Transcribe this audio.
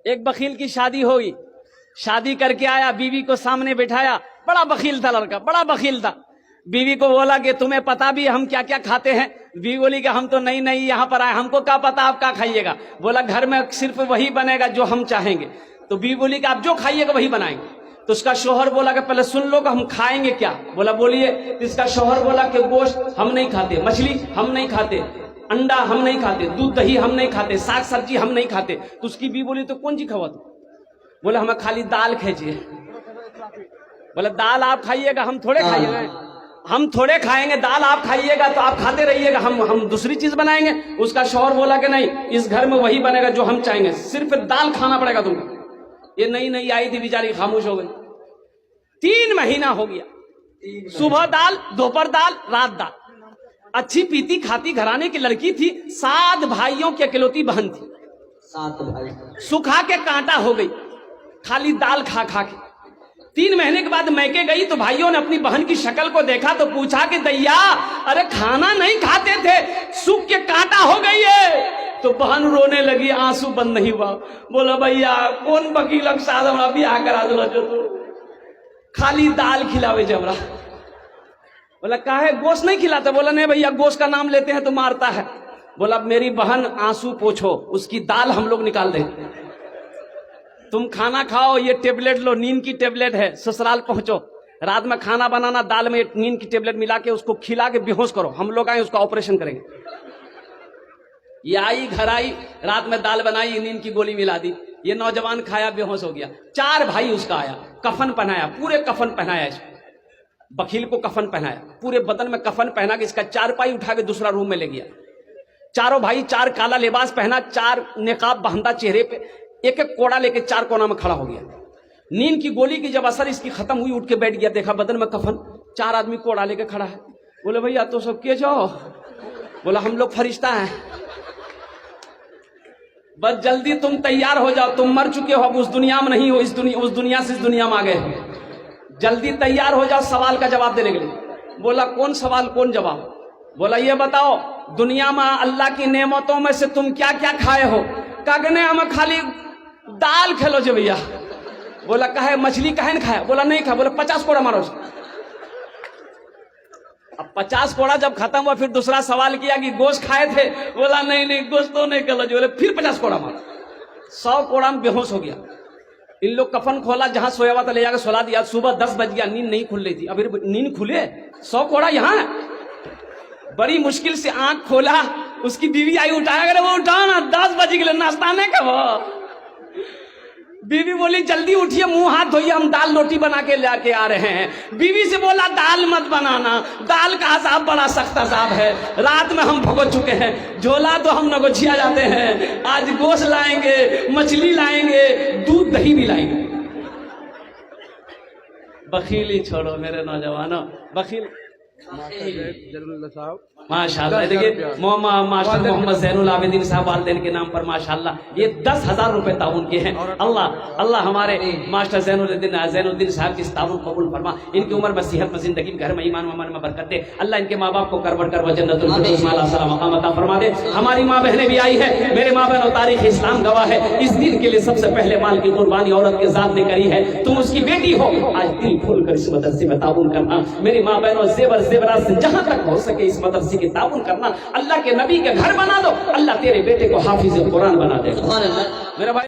एक बखील की शादी हुई, शादी करके आया, बीवी को सामने बिठाया, बड़ा बखील था लड़का, बड़ा बखील था। बीवी को बोला कि तुम्हें पता भी हम क्या क्या खाते हैं? बीवी बोली कि हम तो नई नई यहाँ पर आए, हमको क्या पता आप क्या खाइएगा। बोला घर में सिर्फ वही बनेगा जो हम चाहेंगे। तो बीवी बोली कि आप जो खाइएगा वही बनाएंगे। तो उसका शौहर बोला कि पहले सुन लो कि हम खाएंगे क्या। बोला बोलिए। तो इसका शौहर बोला कि गोश्त हम नहीं खाते, मछली हम नहीं खाते, अंडा हम नहीं खाते, दूध दही हम नहीं खाते, साग सब्जी हम नहीं खाते। तो उसकी बीवी बोली तो कौन सी खावा तू? बोला हमें खाली दाल खींचिए। बोला दाल आप खाइएगा, हम थोड़े खाइएगा, हम थोड़े खाएंगे, दाल आप खाइएगा तो आप खाते रहिएगा, हम दूसरी चीज बनाएंगे। उसका शौहर बोला कि नहीं, इस घर में वही बनेगा जो हम चाहेंगे, सिर्फ दाल खाना पड़ेगा तुमको। ये नई नई आई थी बेचारी, खामोश हो गई। 3 महीना हो गया, सुबह दाल, दोपहर दाल, रात दाल। अच्छी पीती खाती घराने की लड़की थी, 7 भाइयों की अकेलौती बहन थी। 7 भाई सुखा के कांटा हो गई खाली दाल खा खा के। 3 महीने के बाद मैके गई तो भाइयों ने अपनी बहन की शक्ल को देखा तो पूछा कि दैया अरे खाना नहीं खाते थे, सूख के कांटा हो गई है। तो बहन रोने लगी, आंसू बंद नहीं हुआ। बोला भैया कौन वकील के साथ हमरा बियाह करा दो जो तू खाली दाल खिलावे जबरा। बोला काहे गोश्त नहीं खिलाता? बोला नहीं भैया, गोश्त का नाम लेते हैं तो मारता है। बोला मेरी बहन आंसू पोछो, उसकी दाल हम लोग निकाल दें, तुम खाना खाओ, ये टेबलेट लो, नींद की टेबलेट है, ससुराल पहुंचो, रात में खाना बनाना, दाल में नींद की टेबलेट मिला के उसको खिला के बेहोश करो, हम लोग आए उसका ऑपरेशन करेंगे। ये आई, घर आई, रात में दाल बनाई, नींद की गोली मिला दी, ये नौजवान खाया, बेहोश हो गया। 4 भाई उसका आया, कफन पहनाया, पूरे कफन पहनाया इसको, बखील को कफन पहनाया, पूरे बदन में कफन पहना के इसका 4 पाई उठा के दूसरा रूम में ले गया। चारों भाई 4 काला लिबास पहना, 4 निकाब बांधा चेहरे पे, एक एक कोड़ा लेके 4 कोना में खड़ा हो गया। नींद की गोली की जब असर इसकी खत्म हुई, उठ के बैठ गया, देखा बदन में कफन, 4 आदमी कोड़ा लेके खड़ा है। बोले भैया तो सब के जाओ? बोला हम लोग फरिश्ता हैं, बस जल्दी तुम तैयार हो जाओ, तुम मर चुके हो, अब उस दुनिया में नहीं हो, उस दुनिया से इस दुनिया में आ गए हो, जल्दी तैयार हो जाओ सवाल का जवाब देने के लिए। बोला कौन सवाल कौन जवाब? बोला ये बताओ दुनिया में अल्लाह की नेमतों में से तुम क्या क्या खाए हो? कागने हमें खाली दाल खेलो जो भैया। बोला कहे मछली कहे न खाया? बोला नहीं खाया। बोला 50 कोड़ा मारो। अब 50 कोड़ा जब खत्म हुआ फिर दूसरा सवाल किया कि गोश्त खाए थे? बोला नहीं नहीं गोश्त तो नहीं खेलो। बोले फिर 50 कोड़ा मारो। 100 कोड़ा में बेहोश हो गया। इन लोग कफन खोला, जहां सोया हुआ था ले जाकर सुला दिया। सुबह 10 बज गया, नींद नहीं खुल रही थी। अभी नींद खुले, 100 कोड़ा यहाँ है। बड़ी मुश्किल से आंख खोला, उसकी बीवी आई, उठाया करे, वो उठाओ ना, 10 बज गए, नाश्ता नहीं कब। बीवी बोली जल्दी उठिए, मुंह हाथ धोइए, हम दाल रोटी बना के लेके आ रहे हैं। बीवी से बोला दाल मत बनाना, दाल का अज़ाब बड़ा सख्त अज़ाब है, रात में हम भुगत चुके हैं, झोला तो हम नगोछिया जाते हैं, आज गोश्त लाएंगे, मछली लाएंगे, दूध दही भी लाएंगे। बखीली छोड़ो मेरे नौजवानों, बखील माशाल्लाह। देखिए मास्टर मोहम्मद ज़ैनुल आबिदीन साहब वालिदैन के नाम पर माशाल्लाह ये 10,000 रुपए ताउन के हैं। अल्लाह अल्लाह हमारे मास्टर ज़ैनुद्दीन साहब की ताउन कबूल फरमा, इनकी उम्र में सेहत में जिंदगी में घर में ईमान अमन में बरकत दे। अल्लाह इनके माँ बाप को करबट कर जन्नतुल फिरदौस में आला मकाम अता फरमा दे। हमारी माँ बहनें भी आई है, मेरे माँ बहनों तारीख इस्लाम गवाह है, इस दिन के लिए सबसे पहले माल की कुर्बानी औरत के जात ने करी है। तुम उसकी बेटी हो, आज दिल खोल कर इस मदरसे में ताउन करना। मेरी माँ बहनों जेवर जेवरात से जहां तक हो सके इस मदरसे की ताउन करना। अल्लाह के नबी के घर बना दो, अल्लाह तेरे बेटे को हाफिज कुरान बना देगा। मेरा भाई